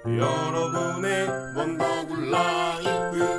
여러분의 원더굴 라이프.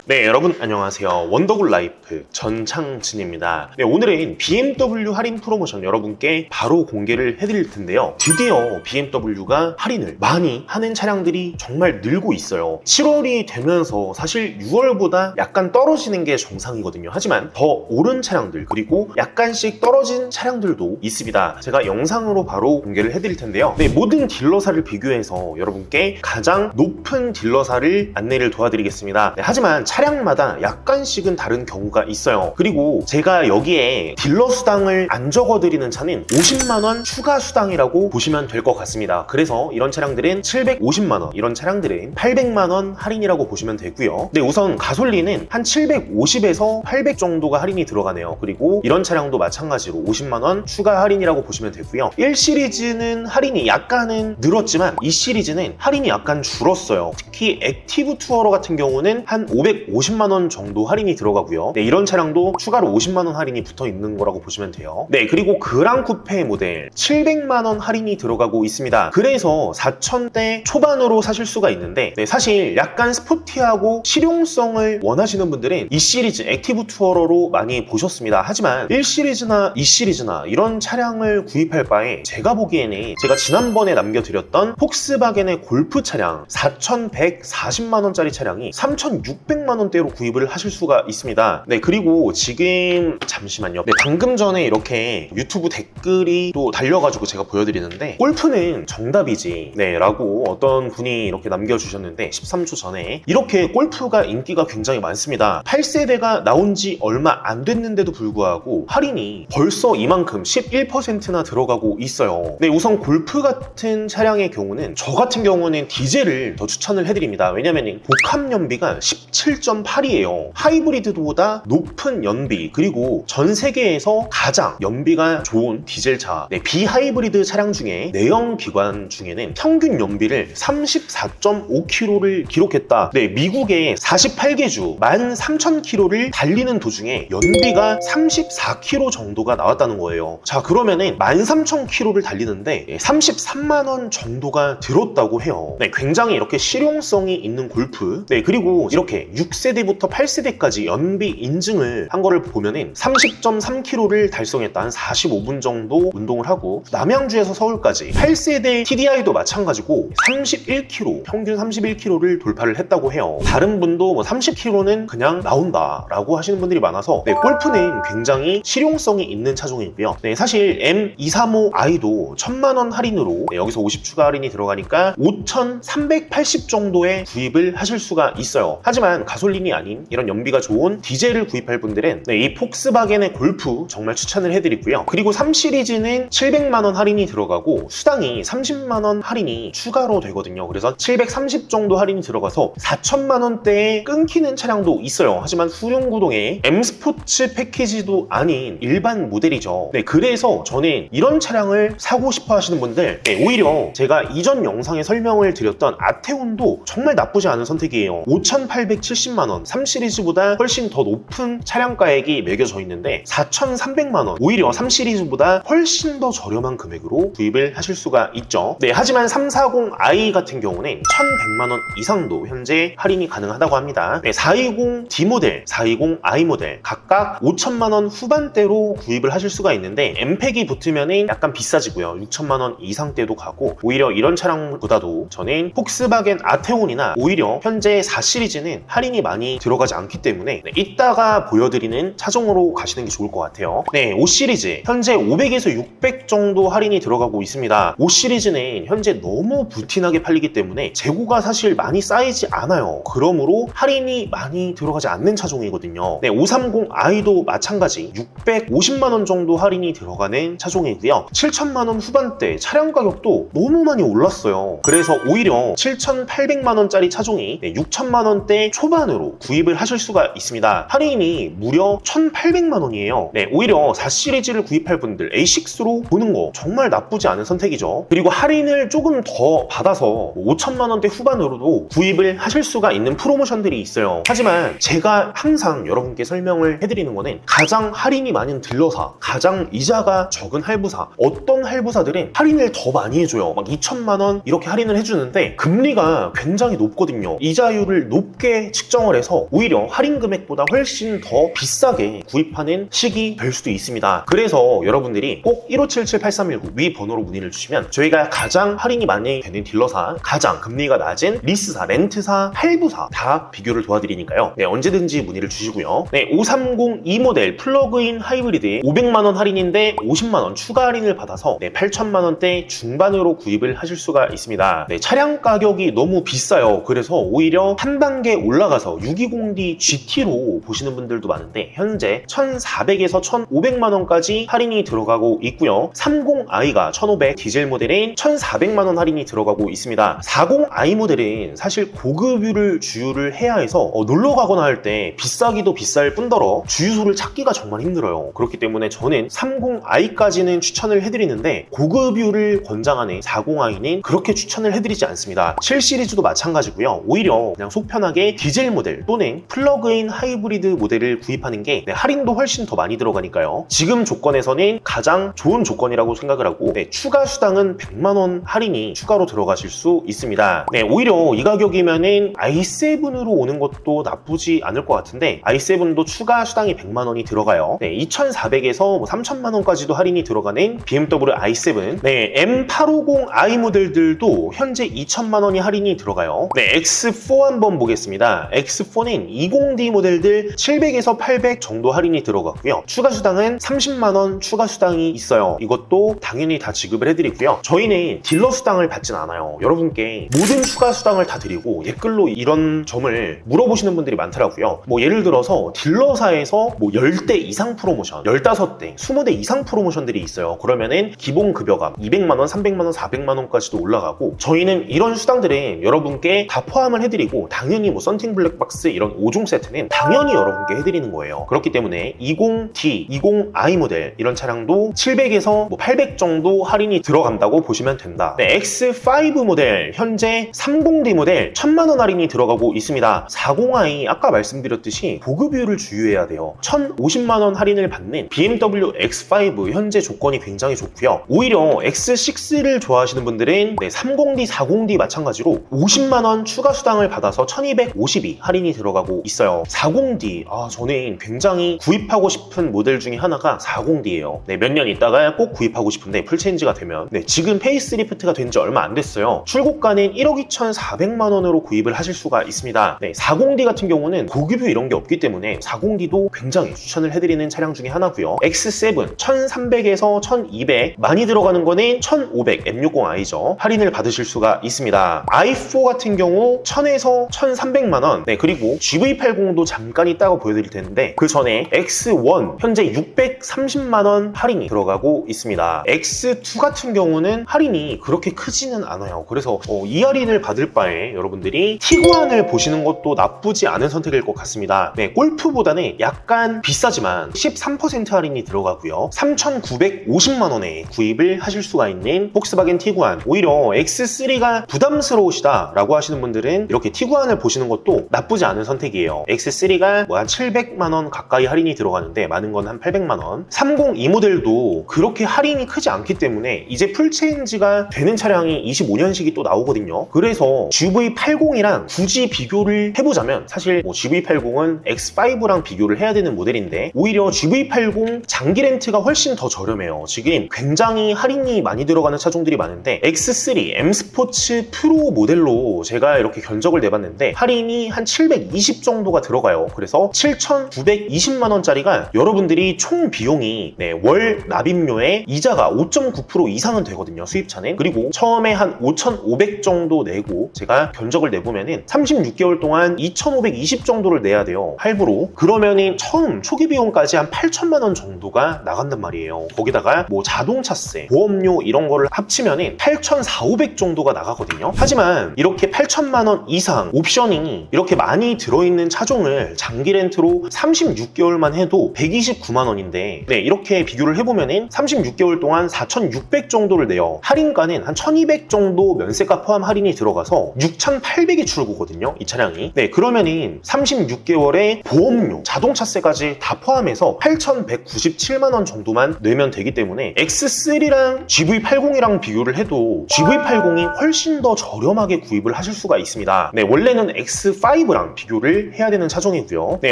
네, 여러분 안녕하세요. 원더굴 라이프 전창진입니다. 네, 오늘은 BMW 할인 프로모션 여러분께 바로 공개를 해드릴 텐데요. 드디어 BMW가 할인을 많이 하는 차량들이 정말 늘고 있어요. 7월이 되면서 사실 6월보다 약간 떨어지는 게 정상이거든요. 하지만 더 오른 차량들 그리고 약간씩 떨어진 차량들도 있습니다. 제가 영상으로 바로 공개를 해드릴 텐데요. 네, 모든 딜러사를 비교해서 여러분께 가장 높은 딜러사를 안내를 도와드리겠습니다. 네, 하지만 차량마다 약간씩은 다른 경우가 있어요. 그리고 제가 여기에 딜러 수당을 안 적어드리는 차는 50만원 추가 수당이라고 보시면 될 것 같습니다. 그래서 이런 차량들은 750만원, 이런 차량들은 800만원 할인이라고 보시면 되고요. 네, 우선 가솔린은 한 750에서 800 정도가 할인이 들어가네요. 그리고 이런 차량도 마찬가지로 50만원 추가 할인이라고 보시면 되고요. 1시리즈는 할인이 약간은 늘었지만 2시리즈는 할인이 약간 줄었어요. 특히 액티브 투어러 같은 경우는 한 550만원 정도 할인이 들어가고요. 네, 이런 차량도 추가로 50만원 할인이 붙어 있는 거라고 보시면 돼요. 네, 그리고 그랑 쿠페 모델 700만원 할인이 들어가고 있습니다. 그래서 4,000대 초반으로 사실 수가 있는데, 네, 사실 약간 스포티하고 실용성을 원하시는 분들은 이 시리즈 액티브 투어러로 많이 보셨습니다. 하지만 1시리즈나 2시리즈나 이런 차량을 구입할 바에 제가 보기에는 제가 지난번에 남겨드렸던 폭스바겐의 골프 차량 4,140만원짜리 차량이 3,600만원대로 구입을 하실 수가 있습니다. 네, 그리고 지금 잠시만요. 네, 방금 전에 이렇게 유튜브 댓글이 또 달려가지고 제가 보여드리는데, 골프는 정답이지 네 라고 어떤 분이 이렇게 남겨주셨는데, 13초 전에 이렇게 골프가 인기가 굉장히 많습니다. 8세대가 나온 지 얼마 안 됐는데도 불구하고 할인이 벌써 이만큼 11%나 들어가고 있어요. 네, 우선 골프 같은 차량의 경우는 저 같은 경우는 디젤을 더 추천을 해드립니다. 왜냐면 복합 연비가 17.8이에요. 하이브리드보다 높은 연비, 그리고 전 세계에서 가장 연비가 좋은 디젤차, 네, 비하이브리드 차량 중에 내연 기관 중에는 평균 연비를 34.5km를 기록했다. 네, 미국의 48개 주 13,000km를 달리는 도중에 연비가 34km 정도가 나왔다는 거예요. 자, 그러면은 13,000km를 달리는데 33만원 정도가 들었다고 해요. 네, 굉장히 이렇게 실용성이 있는 골프. 네, 그리고 이렇게 6세대부터 8세대까지 연비 인증을 한 거를 보면은 30.3km를 달성했다. 한 45분 정도 운동을 하고, 남양주에서 서울까지 8세대 TDI도 마찬가지고 31km, 평균 31km를 돌파를 했다고 해요. 다른 분도 뭐 30km는 그냥 나온다 라고 하시는 분들이 많아서, 네, 골프는 굉장히 실용성이 있는 차종이고요. 네, 사실 M235i도 1000만원 할인으로, 네, 여기서 50 추가 할인이 들어가니까 5,380 정도에 구입을 하실 수가 있어요. 하지만 가솔린이 아닌 이런 연비가 좋은 디젤을 구입할 분들은, 네, 이 폭스바겐의 골프 정말 추천을 해드리고요. 그리고 3시리즈는 700만원 할인이 들어가고 수당이 30만원 할인이 추가로 되거든요. 그래서 730 정도 할인이 들어가서 4천만원대에 끊기는 차량도 있어요. 하지만 후륜구동의 M스포츠 패키지도 아닌 일반 모델이죠. 네, 그래서 저는 이런 차량을 사고 싶어 하시는 분들, 네, 오히려 제가 이전 영상에 설명을 드렸던 아테온도 정말 나쁘지 않은 선택이에요. 5,870만원, 3시리즈보다 훨씬 더 높은 차량가액이 매겨져 있는데 4,300만원, 오히려 3시리즈보다 훨씬 더 저렴한 금액으로 구입을 하실 수가 있죠. 네, 하지만 340i 같은 경우는 1,100만원 이상도 현재 할인이 가능하다고 합니다. 네, 420D 모델, 420i 모델 각각 5천만원 후반대로 구입을 하실 수가 있는데, 엠팩이 붙으면 약간 비싸지고요. 6천만원 이상대도 가고, 오히려 이런 차량보다도 저는 폭스바겐 아테온이나 오히려 현재 4시리즈는 할인이 많이 들어가지 않기 때문에, 네, 이따가 보여드리는 차종으로 가시는 게 좋을 것 같아요. 네, 5시리즈 현재 500에서 600 정도 할인이 들어가고 있습니다. 5시리즈는 현재 너무 부티나게 팔리기 때문에 재고가 사실 많이 쌓이지 않아요. 그러므로 할인이 많이 들어가지 않는 차종이거든요. 네, 530i도 마찬가지 650만원 정도 할인이 들어가는 차종이고요. 7천만원 후반대 차량 가격도 너무 많이 올랐어요. 그래서 오히려 7,800만원짜리 차종이 6천만원대 초반 후반으로 구입을 하실 수가 있습니다. 할인이 무려 1,800만 원이에요. 네, 오히려 4 시리즈를 구입할 분들 A6로 보는 거 정말 나쁘지 않은 선택이죠. 그리고 할인을 조금 더 받아서 5천만 원대 후반으로도 구입을 하실 수가 있는 프로모션들이 있어요. 하지만 제가 항상 여러분께 설명을 해드리는 거는 가장 할인이 많은 딜러사, 가장 이자가 적은 할부사, 어떤 할부사들은 할인을 더 많이 해줘요. 막 2천만 원 이렇게 할인을 해주는데 금리가 굉장히 높거든요. 이자율을 높게 측정을 해서 오히려 할인 금액보다 훨씬 더 비싸게 구입하는 식이 될 수도 있습니다. 그래서 여러분들이 꼭 1577-8319 위 번호로 문의를 주시면 저희가 가장 할인이 많이 되는 딜러사, 가장 금리가 낮은 리스사, 렌트사, 할부사 다 비교를 도와드리니까요. 네, 언제든지 문의를 주시고요. 네, 530E 모델 플러그인 하이브리드 500만 원 할인인데 50만 원 추가 할인을 받아서 네, 8천만 원대 중반으로 구입을 하실 수가 있습니다. 네, 차량 가격이 너무 비싸요. 그래서 오히려 한 단계 올라가서 620D GT로 보시는 분들도 많은데 현재 1,400에서 1,500만 원까지 할인이 들어가고 있고요. 30i가 1,500, 디젤 모델은 1,400만 원 할인이 들어가고 있습니다. 40i 모델은 사실 고급유를 주유를 해야 해서 놀러 가거나 할 때 비싸기도 비쌀 뿐더러 주유소를 찾기가 정말 힘들어요. 그렇기 때문에 저는 30i까지는 추천을 해드리는데 고급유를 권장하는 40i는 그렇게 추천을 해드리지 않습니다. 7 시리즈도 마찬가지고요. 오히려 그냥 속 편하게 디젤 모델 또는 플러그인 하이브리드 모델을 구입하는 게 할인도 훨씬 더 많이 들어가니까요. 지금 조건에서는 가장 좋은 조건이라고 생각을 하고 추가 수당은 100만 원 할인이 추가로 들어가실 수 있습니다. 오히려 이 가격이면은 i7으로 오는 것도 나쁘지 않을 것 같은데 i7도 추가 수당이 100만 원이 들어가요. 2,400에서 3,000만 원까지도 할인이 들어가는 BMW i7, M850i 모델들도 현재 2,000만 원이 할인이 들어가요. X4 한번 보겠습니다. X4는 20D 모델들 700에서 800 정도 할인이 들어갔고요. 추가 수당은 30만 원 추가 수당이 있어요. 이것도 당연히 다 지급을 해드리고요. 저희는 딜러 수당을 받진 않아요. 여러분께 모든 추가 수당을 다 드리고 댓글로 이런 점을 물어보시는 분들이 많더라고요. 예를 들어서 딜러사에서 10대 이상 프로모션, 15대, 20대 이상 프로모션들이 있어요. 그러면은 기본 급여가 200만 원, 300만 원, 400만 원까지도 올라가고 저희는 이런 수당들은 여러분께 다 포함을 해드리고 당연히 썬팅 블랙박스 이런 5종 세트는 당연히 여러분께 해드리는 거예요. 그렇기 때문에 20D, 20i 모델 이런 차량도 700에서 800 정도 할인이 들어간다고 보시면 된다. X5 모델 현재 30D 모델 1,000만 원 할인이 들어가고 있습니다. 40i 아까 말씀드렸듯이 고급유를 주유해야 돼요. 1,050만 원 할인을 받는 BMW X5 현재 조건이 굉장히 좋고요. 오히려 X6를 좋아하시는 분들은 30D, 40D 마찬가지로 50만 원 추가 수당을 받아서 1,252 할인이 들어가고 있어요. 40D 저는 굉장히 구입하고 싶은 모델 중에 하나가 40D예요. 몇 년 있다가 꼭 구입하고 싶은데 풀체인지가 되면 지금 페이스리프트가 된 지 얼마 안 됐어요. 출고가는 1억 2,400만 원으로 구입을 하실 수가 있습니다. 40D 같은 경우는 고급유 이런 게 없기 때문에 40D도 굉장히 추천을 해드리는 차량 중에 하나고요. X7 1,300에서 1,200 많이 들어가는 거는 1,500 M60i죠. 할인을 받으실 수가 있습니다. i4 같은 경우 1,000에서 1,300만 원 그리고 GV80도 잠깐 있다가 보여드릴 텐데 그 전에 X1 현재 630만 원 할인이 들어가고 있습니다. X2 같은 경우는 할인이 그렇게 크지는 않아요. 그래서 이 할인을 받을 바에 여러분들이 티구안을 보시는 것도 나쁘지 않은 선택일 것 같습니다. 골프보다는 약간 비싸지만 13% 할인이 들어가고요. 3,950만 원에 구입을 하실 수가 있는 폭스바겐 티구안. 오히려 X3가 부담스러우시다 라고 하시는 분들은 이렇게 티구안을 보시는 것도 나쁘지 않은 선택이에요. X3가 한 700만 원 가까이 할인이 들어가는데 많은 건 한 800만 원. 30E 모델도 그렇게 할인이 크지 않기 때문에 이제 풀체인지가 되는 차량이 25년식이 또 나오거든요. 그래서 GV80이랑 굳이 비교를 해보자면 사실 GV80은 X5랑 비교를 해야 되는 모델인데 오히려 GV80 장기 렌트가 훨씬 더 저렴해요. 지금 굉장히 할인이 많이 들어가는 차종들이 많은데 X3 M 스포츠 프로 모델로 제가 이렇게 견적을 내봤는데 할인이 한 720 정도가 들어가요. 그래서 7,920만 원짜리가 여러분들이 총 비용이 월 납입료에 이자가 5.9% 이상은 되거든요. 수입차는. 그리고 처음에 한 5,500 정도 내고 제가 견적을 내보면은 36개월 동안 2,520 정도를 내야 돼요. 할부로. 그러면은 처음 초기 비용까지 한 8천만 원 정도가 나간단 말이에요. 거기다가 자동차세, 보험료 이런 거를 합치면은 8,400, 500 정도가 나가거든요. 하지만 이렇게 8천만 원 이상 옵션이 이렇게 많이 들어있는 차종을 장기 렌트로 36개월만 해도 129만 원인데 네, 이렇게 비교를 해보면은 36개월 동안 4,600 정도를 내요. 할인가는 한 1,200 정도 면세가 포함 할인이 들어가서 6,800이 출고거든요, 이 차량이. 네, 그러면은 36개월에 보험료, 자동차세까지 다 포함해서 8,197만 원 정도만 내면 되기 때문에 X3랑 GV80이랑 비교를 해도 GV80이 훨씬 더 저렴하게 구입을 하실 수가 있습니다. 네, 원래는 X5랑 비교를 해야 되는 차종이고요. 네,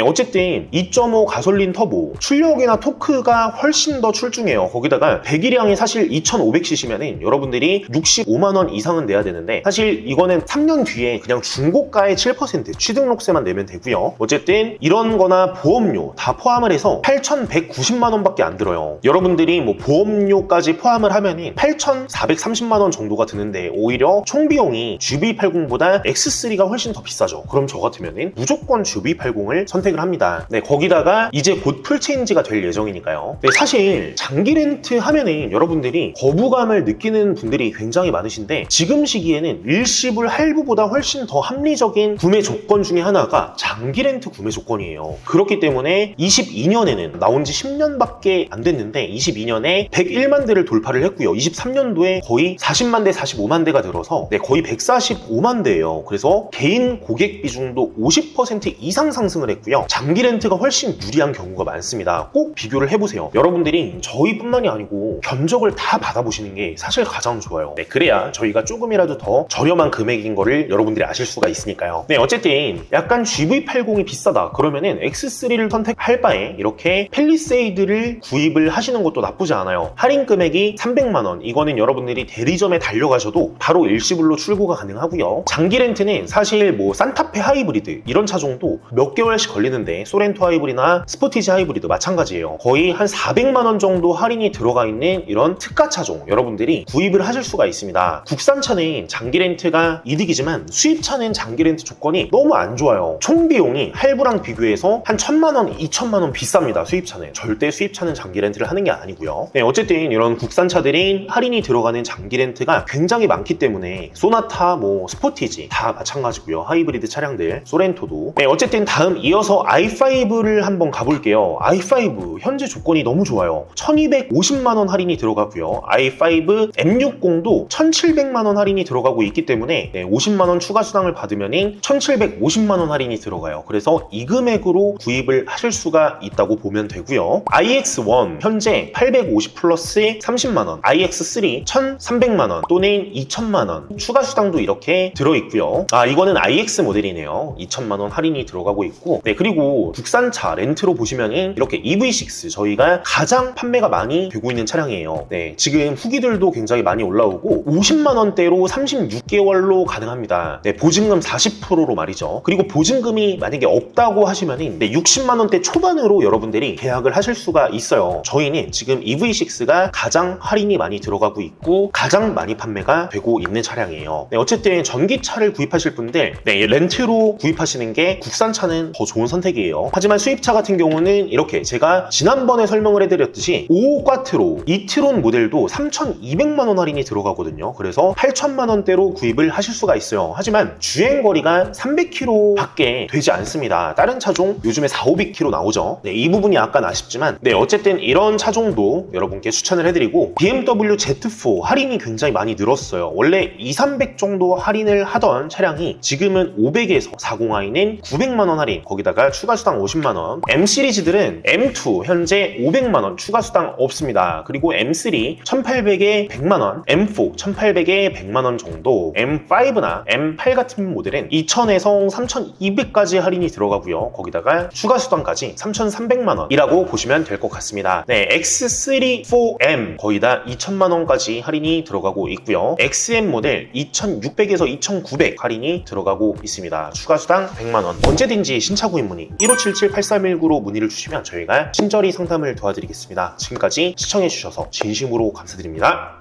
어쨌든 2.5 가솔린 터보, 출력이나 토크가 훨씬 더 출중해요. 거기다가 배기량이 사실 2,500cc면은 여러분들이 65만 원 이상은 내야 되는데 사실 이거는 3년 뒤에 그냥 중고가의 7% 취등록세만 내면 되고요. 어쨌든 이런 거나 보험료 다 포함을 해서 8,190만 원밖에 안 들어요. 여러분들이 뭐 보험료까지 포함을 하면은 8,430만 원 정도가 드는데 오히려 총 비용이 GV80보다 X3가 훨씬 더 비싸죠. 그럼 저 같으면은 무조건 GV80을 선택을 합니다. 네, 거기다가 이제 곧 풀체인지가 될 예정이니까요. 네, 사실 장기 렌트 하면은 여러분들이 거부감을 느끼는 분들이 굉장히 많으신데 지금 시기에는 일시불 할부보다 훨씬 더 합리적인 구매 조건 중에 하나가 장기 렌트 구매 조건이에요. 그렇기 때문에 22년에는 나온 지 10년밖에 안 됐는데 22년에 101만 대를 돌파를 했고요. 23년도에 거의 40만 대, 45만 대가 들어서 네, 거의 145만 대예요. 그래서 개인 고객 비중도 50% 이상 상승을 했고요. 장기 렌트가 훨씬 유리한 경우가 많습니다. 꼭 비교를 해보세요. 여러분들이 저희뿐만이 아니고 견적을 다 받아보시는 게 사실 가장 좋아요. 네, 그래야 저희가 조금이라도 더 저렴한 금액인 거를 여러분들이 아실 수가 있으니까요. 네, 어쨌든 약간 GV80이 비싸다 그러면은 X3를 선택할 바에 이렇게 팰리세이드를 구입을 하시는 것도 나쁘지 않아요. 할인 금액이 300만 원, 이거는 여러분들이 대리점에 달려가셔도 바로 일시불로 출고가 가능하고요. 장기 렌트는 사실 뭐 산타페 하이브리드 이런 차종도 몇 개월씩 걸리는데 소렌토 하이브리드나 스포티지 하이브리드 마찬가지예요. 거의 한 400만 원 정도 할인이 들어가 있는 이런 특가 차종 여러분들이 구입을 하실 수가 있습니다. 국산차는 장기 렌트가 이득이지만 수입차는 장기 렌트 조건이 너무 안 좋아요. 총 비용이 할부랑 비교해서 한 1,000만 원, 2,000만 원 비쌉니다. 수입차는. 절대 수입차는 장기 렌트를 하는 게 아니고요. 네, 어쨌든 이런 국산차들이 할인이 들어가는 장기 렌트가 굉장히 많기 때문에 소나타, 뭐 스포티지 다 마찬가지고요. 하이브리드 차량들, 소렌토도. 네, 어쨌든 다음 이어서 i5를 한번 가볼게요. i5 현재 조건이 너무 좋아요. 1,250만 원 할인이 들어가고요. i5 M60도 1,700만 원 할인이 들어가고 있기 때문에 네, 50만 원 추가 수당을 받으면 1,750만 원 할인이 들어가요. 그래서 이 금액으로 구입을 하실 수가 있다고 보면 되고요. iX1 현재 850 플러스 30만 원, iX3 1,300만 원 또는 2,000만 원 추가 수당도 이렇게 들어있고요. 이거는 iX 모델이네요. 2,000만 원 할인이 들어가고 있고, 네, 그리고 국산차 렌트로 보시면은 이렇게 EV6 저희가 가장 판매가 많이 되고 있는 차량이에요. 네, 지금 후기들도 굉장히 많이 올라오고 50만 원대로 36개월로 가능합니다. 네, 보증금 40%로 말이죠. 그리고 보증금이 만약에 없다고 하시면은 네, 60만 원대 초반으로 여러분들이 계약을 하실 수가 있어요. 저희는 지금 EV6가 가장 할인이 많이 들어가고 있고 가장 많이 판매가 되고 있는 차량이에요. 네, 어쨌든 전기차를 구입하실 분들 네, 렌트로 구입하시는 게 국산차는 더 좋은 선택이에요. 하지만 수입차 같은 경우는 이렇게 제가 지난번에 설명을 해드렸듯이 5 꽈트로 이트론 모델도 3,200만 원 할인이 들어가거든요. 그래서 8,000만 원대로 구입을 하실 수가 있어요. 하지만 주행거리가 300km 밖에 되지 않습니다. 다른 차종 요즘에 400-500km 나오죠. 네, 이 부분이 약간 아쉽지만 네, 어쨌든 이런 차종도 여러분께 추천을 해드리고 BMW Z4 할인이 굉장히 많이 늘었어요. 원래 200-300 정도 할인을 하던 차량이 지금은 500에서 40i는 900만 원 할인, 거기다가 추가 수당 50만 원. M 시리즈들은 M2 현재 500만 원 추가 수당 없습니다. 그리고 M3 1,800에 100만 원, M4 1,800에 100만 원 정도, M5나 M8 같은 모델은 2,000에서 3,200까지 할인이 들어가고요. 거기다가 추가 수당까지 3,300만 원이라고 보시면 될 것 같습니다. 네, X3, 4M 거의 다 2,000만 원까지 할인이 들어가고 있고요. XM 모델 2,600에서 2,900 할인이 들어가고 있습니다. 추가 수당 100만 원. 언제든지 신차 구입 문의 1577-8319로 문의를 주시면 저희가 친절히 상담을 도와드리겠습니다. 지금까지 시청해주셔서 진심으로 감사드립니다.